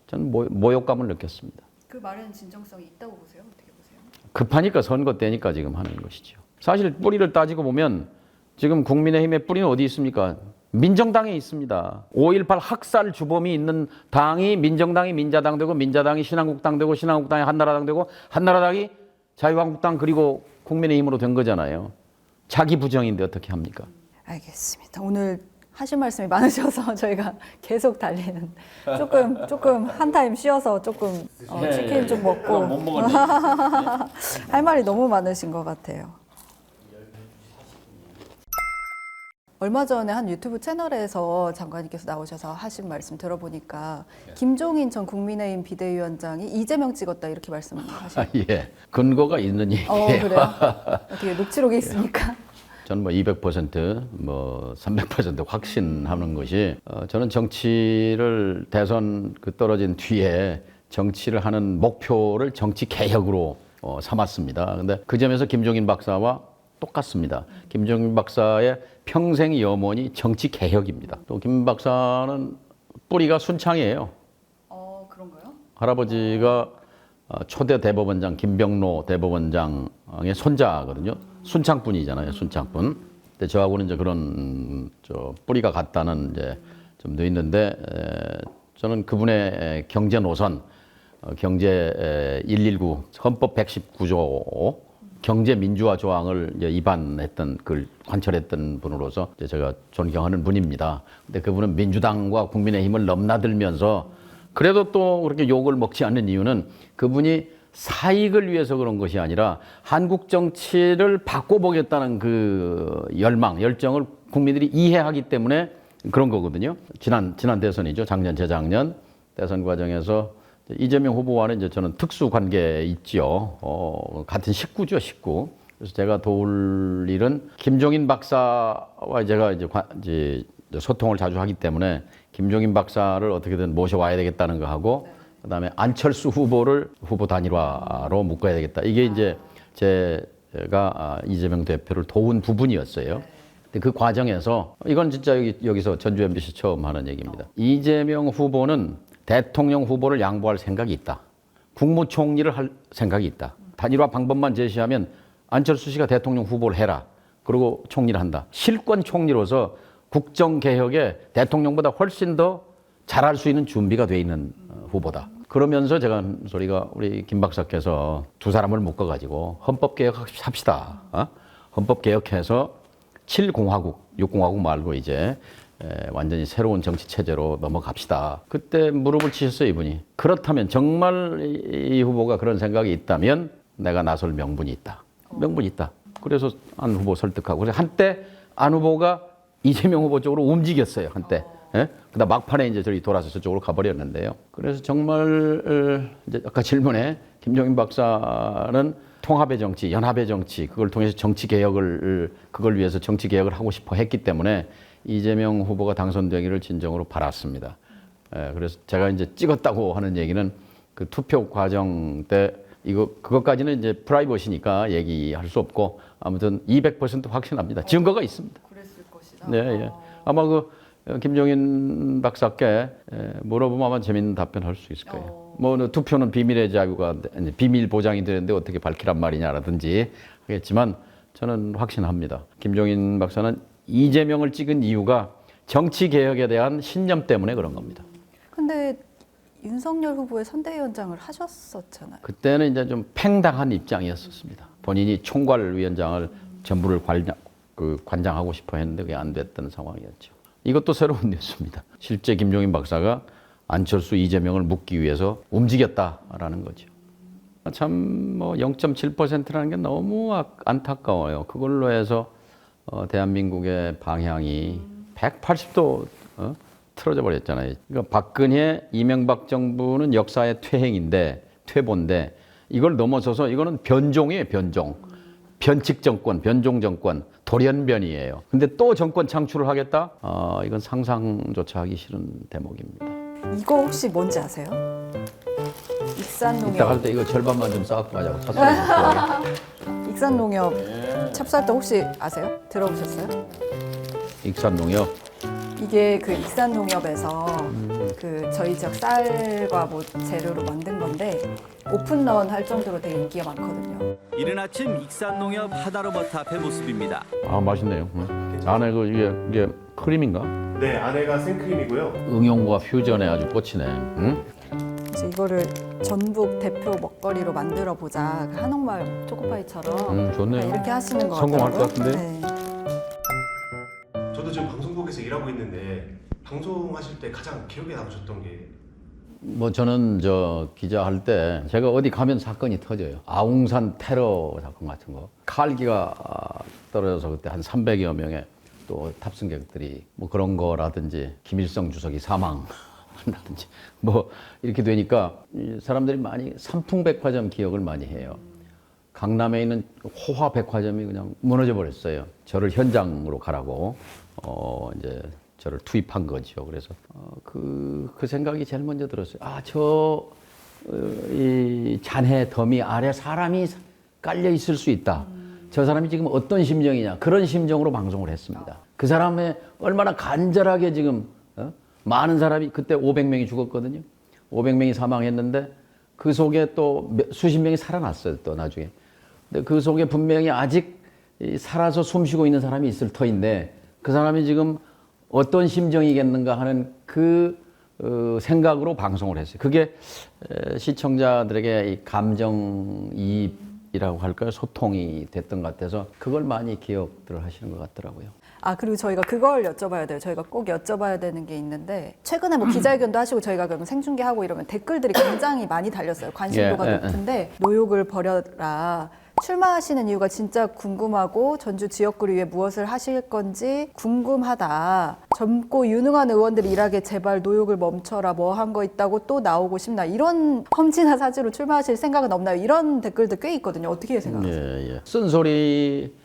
저는 모욕감을 느꼈습니다. 그 말은 진정성이 있다고 보세요? 어떻게 보세요? 급하니까 선거 때니까 지금 하는 것이죠. 사실 뿌리를 따지고 보면 지금 국민의힘의 뿌리는 어디 있습니까? 민정당에 있습니다. 5.18 학살 주범이 있는 당이 민정당이 민자당 되고 민자당이 신한국당 되고 신한국당이 한나라당 되고 한나라당이 자유한국당 그리고 국민의힘으로 된 거잖아요. 자기 부정인데 어떻게 합니까? 알겠습니다. 오늘 하실 말씀이 많으셔서 저희가 계속 달리는 조금 한 타임 쉬어서 조금 치킨 좀 먹고 할 말이 너무 많으신 것 같아요. 얼마 전에 한 유튜브 채널에서 장관님께서 나오셔서 하신 말씀 들어보니까 김종인 전 국민의힘 비대위원장이 이재명 찍었다 이렇게 말씀하시죠. 예, 근거가 있는 얘기예요. 그래요? 어떻게 녹취록이 있습니까? 저는 뭐 200%, 뭐 300% 확신하는 것이 저는 정치를 대선 떨어진 뒤에 정치를 하는 목표를 정치 개혁으로 삼았습니다. 근데 그 점에서 김종인 박사와 똑같습니다. 김종인 박사의 평생 염원이 정치 개혁입니다. 또 김 박사는 뿌리가 순창이에요. 그런가요? 할아버지가 초대 대법원장 김병로 대법원장의 손자거든요. 순창분이잖아요, 순창분. 근데 저하고는 이제 그런 뿌리가 같다는 이제 점도 있는데 저는 그분의 경제 노선, 경제 119 헌법 119조 경제 민주화 조항을 이제 위반했던 그걸 관철했던 분으로서 이제 제가 존경하는 분입니다. 근데 그분은 민주당과 국민의힘을 넘나들면서 그래도 또 그렇게 욕을 먹지 않는 이유는 그분이 사익을 위해서 그런 것이 아니라 한국 정치를 바꿔보겠다는 그 열망, 열정을 국민들이 이해하기 때문에 그런 거거든요. 지난 대선이죠. 작년, 재작년 대선 과정에서 이재명 후보와는 이제 저는 특수 관계에 있지요. 같은 식구죠, 식구. 그래서 제가 도울 일은 김종인 박사와 제가 이제 소통을 자주 하기 때문에 김종인 박사를 어떻게든 모셔와야 되겠다는 거 하고 그다음에 안철수 후보를 후보 단일화로 묶어야 되겠다. 이게 이제 제가 이재명 대표를 도운 부분이었어요. 근데 그 과정에서 이건 진짜 여기서 전주 MBC 처음 하는 얘기입니다. 이재명 후보는 대통령 후보를 양보할 생각이 있다. 국무총리를 할 생각이 있다. 단일화 방법만 제시하면 안철수 씨가 대통령 후보를 해라. 그리고 총리를 한다. 실권 총리로서 국정개혁에 대통령보다 훨씬 더 잘할 수 있는 준비가 돼 있는 후보다. 그러면서 제가 한 소리가 우리 김 박사께서 두 사람을 묶어가지고 헌법개혁합시다. 헌법개혁해서 7공화국, 6공화국 말고 이제 완전히 새로운 정치 체제로 넘어갑시다. 그때 무릎을 치셨어요, 이분이. 그렇다면 정말 이 후보가 그런 생각이 있다면 내가 나설 명분이 있다. 명분이 있다. 그래서 안 후보 설득하고. 그래서 한때 안 후보가 이재명 후보 쪽으로 움직였어요, 한때. 예? 그다음 막판에 이제 저희 돌아서 저쪽으로 가버렸는데요. 그래서 정말 이제 아까 질문에 김종인 박사는 통합의 정치, 연합의 정치, 그걸 통해서 정치 개혁을 그걸 위해서 정치 개혁을 하고 싶어 했기 때문에 이재명 후보가 당선되기를 진정으로 바랐습니다. 그래서 제가 이제 찍었다고 하는 얘기는 그 투표 과정 때 그것까지는 이제 프라이버시니까 얘기할 수 없고 아무튼 200% 확신합니다. 증거가 있습니다. 그랬을 것이다. 네, 예. 아마 김종인 박사께 물어보면 아마 재밌는 답변할 수 있을 거예요. 뭐 투표는 비밀의 자유가 비밀 보장이 되는데 어떻게 밝히란 말이냐라든지 하겠지만 저는 확신합니다. 김종인 박사는 이재명을 찍은 이유가 정치 개혁에 대한 신념 때문에 그런 겁니다. 근데 윤석열 후보의 선대위원장을 하셨었잖아요. 그때는 이제 좀 팽당한 입장이었습니다. 본인이 총괄위원장을 전부를 관장하고 싶어 했는데 그게 안 됐던 상황이었죠. 이것도 새로운 뉴스입니다. 실제 김종인 박사가 안철수, 이재명을 묶기 위해서 움직였다라는 거죠. 참 뭐 0.7%라는 게 너무 안타까워요. 그걸로 해서 대한민국의 방향이 180도 틀어져 버렸잖아요. 그러니까 박근혜, 이명박 정부는 역사의 퇴보인데 이걸 넘어서서 이거는 변종이에요, 변종. 변칙 정권, 변종 정권, 돌연변이에요. 근데 또 정권 창출을 하겠다? 이건 상상조차 하기 싫은 대목입니다. 이거 혹시 뭔지 아세요? 익산농협. 이따 갈 때 이거 절반만 좀 싸갖고 가자고 찼어요. 익산농협 찹쌀떡 혹시 아세요? 들어보셨어요? 익산농협. 이게 그 익산농협에서 그 저희 지역 쌀과 뭐 재료로 만든 건데 오픈런 할 정도로 되게 인기가 많거든요. 이른 아침 익산농협 하나로버터 앞의 모습입니다. 아 맛있네요. 안에 이게 크림인가? 네, 안에가 생크림이고요. 응용과 퓨전에 아주 꽂히네. 응? 그래서 이거를 전북 대표 먹거리로 만들어 보자. 그 한옥마을 초코파이처럼 좋네요. 이렇게 하시는 거 성공할 같더라고요. 것 같은데? 네. 저도 지금 방송국에서 일하고 있는데 방송하실 때 가장 기억에 남으셨던 게 뭐 저는 저 기자할 때 제가 어디 가면 사건이 터져요. 아웅산 테러 사건 같은 거. 칼기가 떨어져서 그때 한 300여 명의 또 탑승객들이 뭐 그런 거라든지 김일성 주석이 사망한다든지 뭐 이렇게 되니까 사람들이 많이 삼풍백화점 기억을 많이 해요. 강남에 있는 호화백화점이 그냥 무너져 버렸어요. 저를 현장으로 가라고 이제 저를 투입한 거죠. 그래서 그 생각이 제일 먼저 들었어요. 이 잔해 더미 아래 사람이 깔려 있을 수 있다. 저 사람이 지금 어떤 심정이냐. 그런 심정으로 방송을 했습니다. 그 사람의 얼마나 간절하게 지금 많은 사람이 그때 500명이 죽었거든요. 500명이 사망했는데 그 속에 또 수십 명이 살아났어요. 또 나중에. 근데 그 속에 분명히 아직 살아서 숨쉬고 있는 사람이 있을 터인데 그 사람이 지금 어떤 심정이겠는가 하는 그 생각으로 방송을 했어요. 그게 시청자들에게 이 감정이입이라고 할까요? 소통이 됐던 것 같아서 그걸 많이 기억들 하시는 것 같더라고요. 그리고 저희가 그걸 여쭤봐야 돼요. 저희가 꼭 여쭤봐야 되는 게 있는데 최근에 뭐 기자회견도 하시고 저희가 그러면 생중계하고 이러면 댓글들이 굉장히 많이 달렸어요. 관심도가 높은데 노욕을 버려라. 출마하시는 이유가 진짜 궁금하고 전주 지역구를 위해 무엇을 하실 건지 궁금하다. 젊고 유능한 의원들이 일하게 제발 노욕을 멈춰라. 뭐 한 거 있다고 또 나오고 싶나. 이런 험지나 사지로 출마하실 생각은 없나요? 이런 댓글도 꽤 있거든요. 어떻게 생각하세요? 예. 쓴소리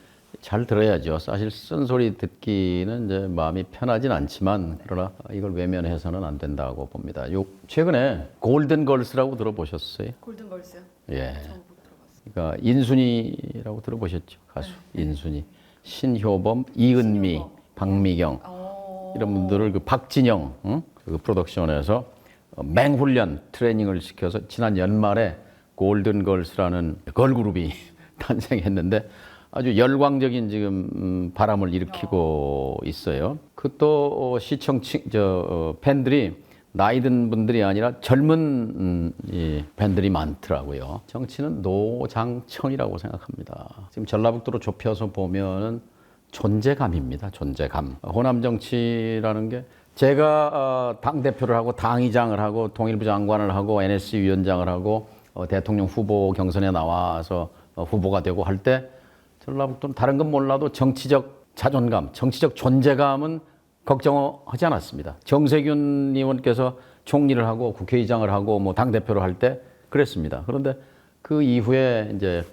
잘 들어야죠. 사실 쓴소리 듣기는 이제 마음이 편하진 않지만 그러나 이걸 외면해서는 안 된다고 봅니다. 최근에 골든걸스라고 들어보셨어요? 골든걸스요? 예. 그러니까 인순이라고 들어보셨죠? 가수 인순이, 신효범, 이은미, 박미경 이런 분들을 그 박진영 그 프로덕션에서 맹훈련 트레이닝을 시켜서 지난 연말에 골든걸스라는 걸그룹이 탄생했는데 아주 열광적인 지금 바람을 일으키고 있어요. 그 또 팬들이 나이 든 분들이 아니라 젊은 팬들이 많더라고요. 정치는 노장청이라고 생각합니다. 지금 전라북도로 좁혀서 보면은 존재감입니다. 존재감. 호남 정치라는 게 제가 당대표를 하고 당의장을 하고 통일부 장관을 하고 NSC 위원장을 하고 대통령 후보 경선에 나와서 후보가 되고 할 때 전라북도는 다른 건 몰라도 정치적 자존감, 정치적 존재감은 걱정하지 않았습니다. 정세균 의원께서 총리를 하고 국회의장을 하고 뭐 당대표를 할 때 그랬습니다. 그런데 그 이후에 이제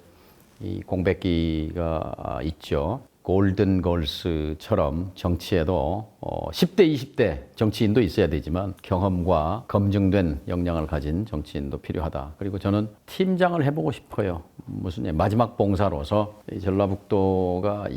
이 공백기가 있죠. 골든걸스처럼 정치에도 10대, 20대 정치인도 있어야 되지만 경험과 검증된 역량을 가진 정치인도 필요하다. 그리고 저는 팀장을 해보고 싶어요. 무슨 마지막 봉사로서 이 전라북도가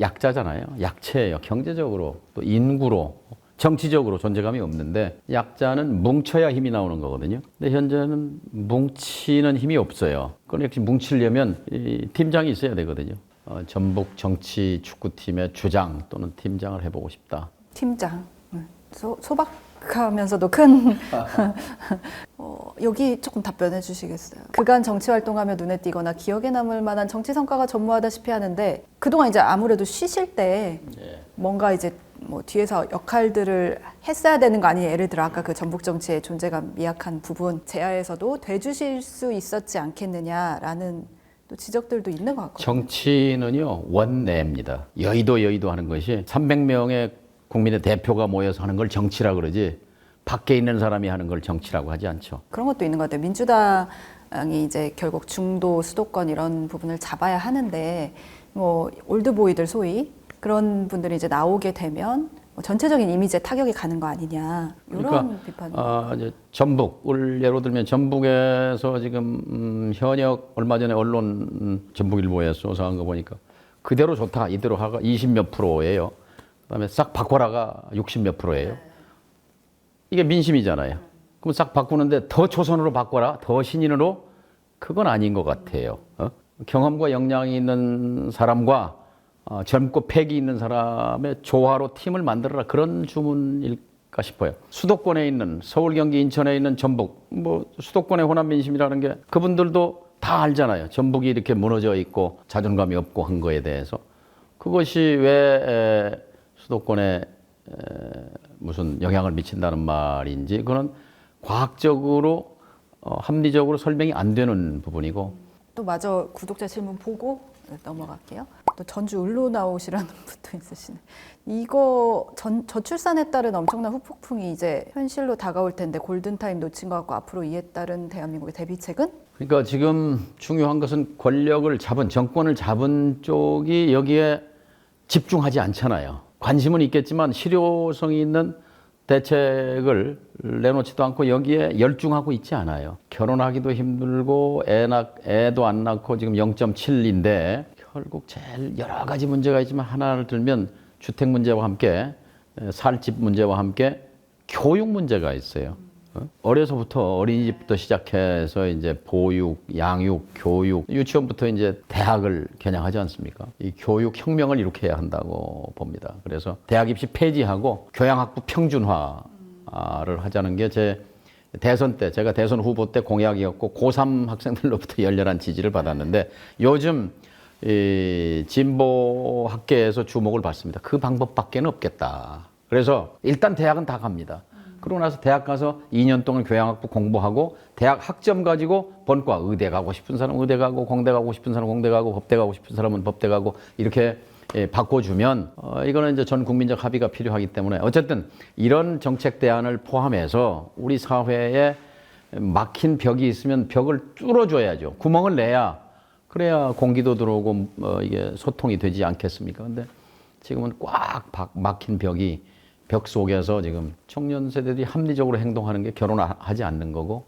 약자잖아요. 약체예요. 경제적으로 또 인구로 정치적으로 존재감이 없는데 약자는 뭉쳐야 힘이 나오는 거거든요. 근데 현재는 뭉치는 힘이 없어요. 그건 역시 뭉치려면 이 팀장이 있어야 되거든요. 전북 정치 축구팀의 주장 또는 팀장을 해보고 싶다. 팀장. 소박 하면서도 큰 여기 조금 답변해 주시겠어요? 그간 정치 활동하며 눈에 띄거나 기억에 남을 만한 정치 성과가 전무하다시피 하는데 그동안 이제 아무래도 쉬실 때 뭔가 이제 뭐 뒤에서 역할들을 했어야 되는 거 아니에요? 예를 들어 아까 그 전북 정치의 존재감 미약한 부분 제야에서도 돼주실 수 있었지 않겠느냐라는 또 지적들도 있는 것 같거든요. 정치는요 원내입니다. 여의도 하는 것이 300명의 국민의 대표가 모여서 하는 걸 정치라 그러지 밖에 있는 사람이 하는 걸 정치라고 하지 않죠. 그런 것도 있는 것 같아요. 민주당이 이제 결국 중도 수도권 이런 부분을 잡아야 하는데 뭐 올드보이들 소위 그런 분들이 이제 나오게 되면 뭐 전체적인 이미지에 타격이 가는 거 아니냐 이런 그러니까, 비판이. 이제 전북을 예로 들면 전북에서 지금 현역 얼마 전에 언론 전북일보에 조사한 거 보니까 그대로 좋다 이대로 하가 20몇 %예요. 그다음에 싹 바꿔라가 60몇 %예요. 이게 민심이잖아요. 그럼 싹 바꾸는데 더 초선으로 바꿔라, 더 신인으로 그건 아닌 것 같아요. 경험과 역량이 있는 사람과 젊고 패기 있는 사람의 조화로 팀을 만들어라 그런 주문일까 싶어요. 수도권에 있는 서울, 경기, 인천에 있는 전북, 뭐 수도권의 호남 민심이라는 게 그분들도 다 알잖아요. 전북이 이렇게 무너져 있고 자존감이 없고 한 거에 대해서 그것이 왜 수도권에 무슨 영향을 미친다는 말인지 그건 과학적으로 합리적으로 설명이 안 되는 부분이고 또 마저 구독자 질문 보고 넘어갈게요. 또 전주 을로 나오시라는 분도 있으시네. 이거 저출산에 따른 엄청난 후폭풍이 이제 현실로 다가올 텐데 골든타임 놓친 것 같고 앞으로 이에 따른 대한민국의 대비책은? 그러니까 지금 중요한 것은 권력을 잡은 정권을 잡은 쪽이 여기에 집중하지 않잖아요. 관심은 있겠지만 실효성이 있는 대책을 내놓지도 않고 여기에 열중하고 있지 않아요. 결혼하기도 힘들고 애도 안 낳고 지금 0.7인데 결국 제일 여러 가지 문제가 있지만 하나를 들면 주택 문제와 함께 살집 문제와 함께 교육 문제가 있어요. 어려서부터 어린이집부터 시작해서 이제 보육, 양육, 교육, 유치원부터 이제 대학을 겨냥하지 않습니까? 이 교육 혁명을 일으켜야 한다고 봅니다. 그래서 대학 입시 폐지하고 교양학부 평준화를 하자는 게 제 대선 때, 제가 대선 후보 때 공약이었고 고3 학생들로부터 열렬한 지지를 받았는데 요즘 이 진보 학계에서 주목을 받습니다. 그 방법밖에는 없겠다. 그래서 일단 대학은 다 갑니다. 그러고 나서 대학 가서 2년 동안 교양학부 공부하고 대학 학점 가지고 본과 의대 가고 싶은 사람은 의대 가고 공대 가고 싶은 사람은 공대 가고 법대 가고 싶은 사람은 법대 가고 이렇게 바꿔주면 이거는 이제 전 국민적 합의가 필요하기 때문에 어쨌든 이런 정책 대안을 포함해서 우리 사회에 막힌 벽이 있으면 벽을 뚫어줘야죠. 구멍을 내야 그래야 공기도 들어오고 이게 소통이 되지 않겠습니까? 근데 지금은 꽉 막힌 벽 속에서 지금 청년 세대들이 합리적으로 행동하는 게 결혼하지 않는 거고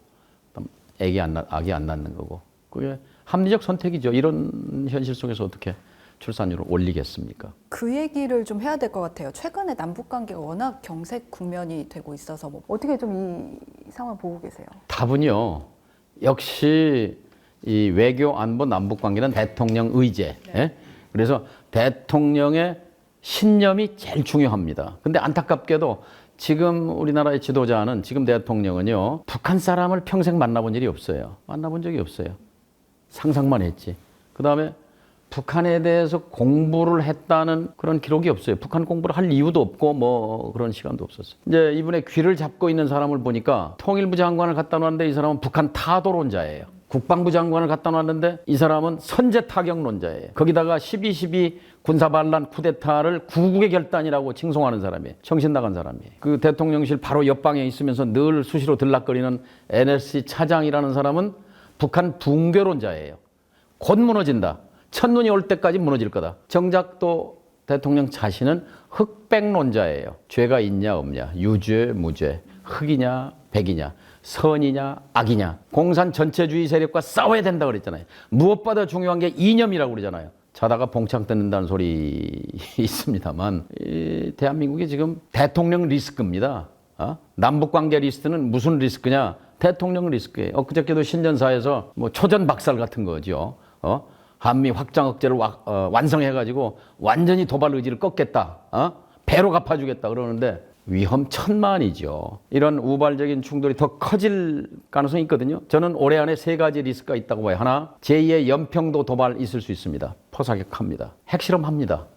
악이 안 낳는 거고 그게 합리적 선택이죠. 이런 현실 속에서 어떻게 출산율을 올리겠습니까? 그 얘기를 좀 해야 될 것 같아요. 최근에 남북 관계가 워낙 경색 국면이 되고 있어서 뭐 어떻게 좀 이 상황 보고 계세요? 답은요. 역시 이 외교 안보 남북 관계는 대통령 의제. 예? 그래서 대통령의 신념이 제일 중요합니다. 근데 안타깝게도 지금 우리나라의 지도자는 지금 대통령은요. 북한 사람을 평생 만나본 일이 없어요. 만나본 적이 없어요. 상상만 했지. 그다음에 북한에 대해서 공부를 했다는 그런 기록이 없어요. 북한 공부를 할 이유도 없고 뭐 그런 시간도 없었어요. 이제 이분의 귀를 잡고 있는 사람을 보니까 통일부 장관을 갖다 놨는데 이 사람은 북한 타도론자예요. 국방부 장관을 갖다 놨는데 이 사람은 선제 타격론자예요. 거기다가 12.12 군사반란 쿠데타를 구국의 결단이라고 칭송하는 사람이에요. 정신 나간 사람이에요. 그 대통령실 바로 옆방에 있으면서 늘 수시로 들락거리는 NSC 차장이라는 사람은 북한 붕괴론자예요. 곧 무너진다. 첫눈이 올 때까지 무너질 거다. 정작 또 대통령 자신은 흑백론자예요. 죄가 있냐 없냐, 유죄 무죄, 흑이냐 백이냐, 선이냐 악이냐, 공산 전체주의 세력과 싸워야 된다 그랬잖아요. 무엇보다 중요한 게 이념이라고 그러잖아요. 자다가 봉창 뜯는다는 소리 있습니다만 이 대한민국이 지금 대통령 리스크입니다. 남북관계 리스크는 무슨 리스크냐? 대통령 리스크예요. 엊그저께도 신년사에서 뭐 초전 박살 같은 거죠. 한미 확장 억제를 완성해가지고 완전히 도발 의지를 꺾겠다. 배로 갚아주겠다 그러는데 위험천만이죠. 이런 우발적인 충돌이 더 커질 가능성이 있거든요. 저는 올해 안에 3가지 리스크가 있다고 봐요. 하나, 제2의 연평도 도발 있을 수 있습니다. 포사격합니다. 핵실험합니다.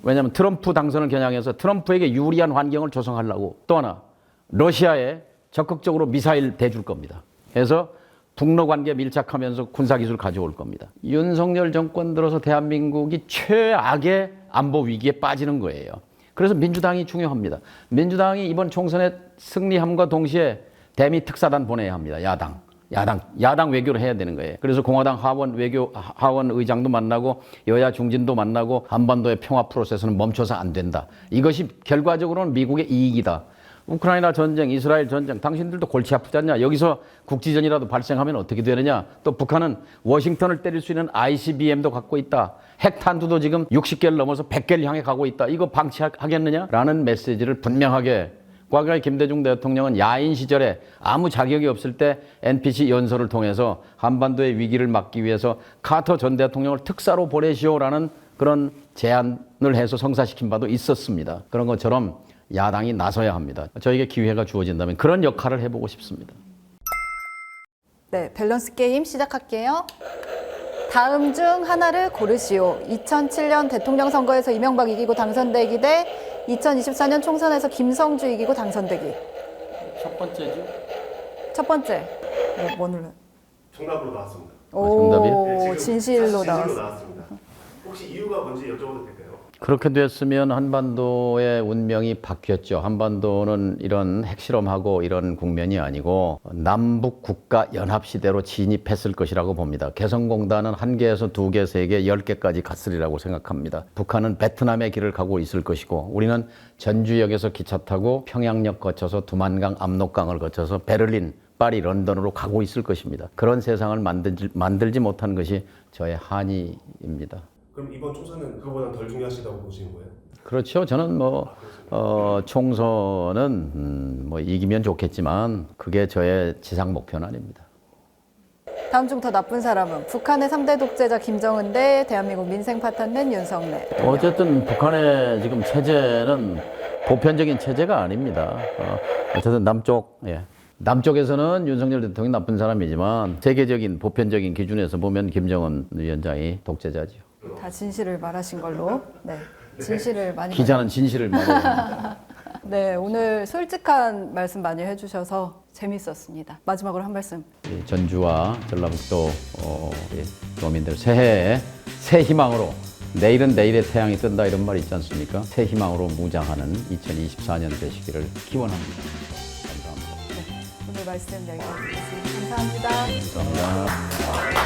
왜냐하면 트럼프 당선을 겨냥해서 트럼프에게 유리한 환경을 조성하려고. 또 하나, 러시아에 적극적으로 미사일 대줄 겁니다. 그래서 북러 관계 밀착하면서 군사기술 가져올 겁니다. 윤석열 정권 들어서 대한민국이 최악의 안보 위기에 빠지는 거예요. 그래서 민주당이 중요합니다. 민주당이 이번 총선에 승리함과 동시에 대미 특사단 보내야 합니다. 야당 외교를 해야 되는 거예요. 그래서 공화당 하원 의장도 만나고 여야 중진도 만나고 한반도의 평화 프로세스는 멈춰서 안 된다. 이것이 결과적으로는 미국의 이익이다. 우크라이나 전쟁, 이스라엘 전쟁, 당신들도 골치 아프지 않냐? 여기서 국지전이라도 발생하면 어떻게 되느냐? 또 북한은 워싱턴을 때릴 수 있는 ICBM도 갖고 있다. 핵탄두도 지금 60개를 넘어서 100개를 향해 가고 있다. 이거 방치하겠느냐? 라는 메시지를 분명하게. 과거에 김대중 대통령은 야인 시절에 아무 자격이 없을 때 NPC 연설을 통해서 한반도의 위기를 막기 위해서 카터 전 대통령을 특사로 보내시오라는 그런 제안을 해서 성사시킨 바도 있었습니다. 그런 것처럼 야당이 나서야 합니다. 저에게 기회가 주어진다면 그런 역할을 해보고 싶습니다. 네, 밸런스 게임 시작할게요. 다음 중 하나를 고르시오. 2007년 대통령 선거에서 이명박 이기고 당선되기 대 2024년 총선에서 김성주 이기고 당선되기. 첫 번째죠. 첫 번째. 뭐 눌러요? 정답으로 나왔습니다. 정답이요? 네, 지금 진실로 나왔습니다. 나왔습니다. 혹시 이유가 뭔지 여쭤봐도 될까요? 그렇게 됐으면 한반도의 운명이 바뀌었죠. 한반도는 이런 핵실험하고 이런 국면이 아니고 남북 국가 연합 시대로 진입했을 것이라고 봅니다. 개성공단은 1개에서 2개, 3개, 10개까지 갔으리라고 생각합니다. 북한은 베트남의 길을 가고 있을 것이고 우리는 전주역에서 기차 타고 평양역 거쳐서 두만강, 압록강을 거쳐서 베를린, 파리, 런던으로 가고 있을 것입니다. 그런 세상을 만들지 못한 것이 저의 한이입니다. 그럼 이번 총선은 그거보다 덜 중요하시다고 보시는 거예요? 그렇죠. 저는 총선은 이기면 좋겠지만 그게 저의 지상 목표는 아닙니다. 다음 중 더 나쁜 사람은 북한의 3대 독재자 김정은 대 대한민국 민생 파탄낸 윤석열. 어쨌든 북한의 지금 체제는 보편적인 체제가 아닙니다. 어쨌든 남쪽에서는 윤석열 대통령이 나쁜 사람이지만 세계적인 보편적인 기준에서 보면 김정은 위원장이 독재자죠. 다 진실을 말하신 걸로. 네, 진실을 많이. 기자는 진실을 말해야 합니다. 네, 오늘 솔직한 말씀 많이 해주셔서 재밌었습니다. 마지막으로 한 말씀. 전주와 전라북도 도민들 새해에 새 희망으로 내일은 내일의 태양이 뜬다 이런 말 있지 않습니까? 새 희망으로 무장하는 2024년 되시기를 기원합니다. 감사합니다. 네, 오늘 말씀 여기까지 듣겠습니다. 감사합니다. 감사합니다.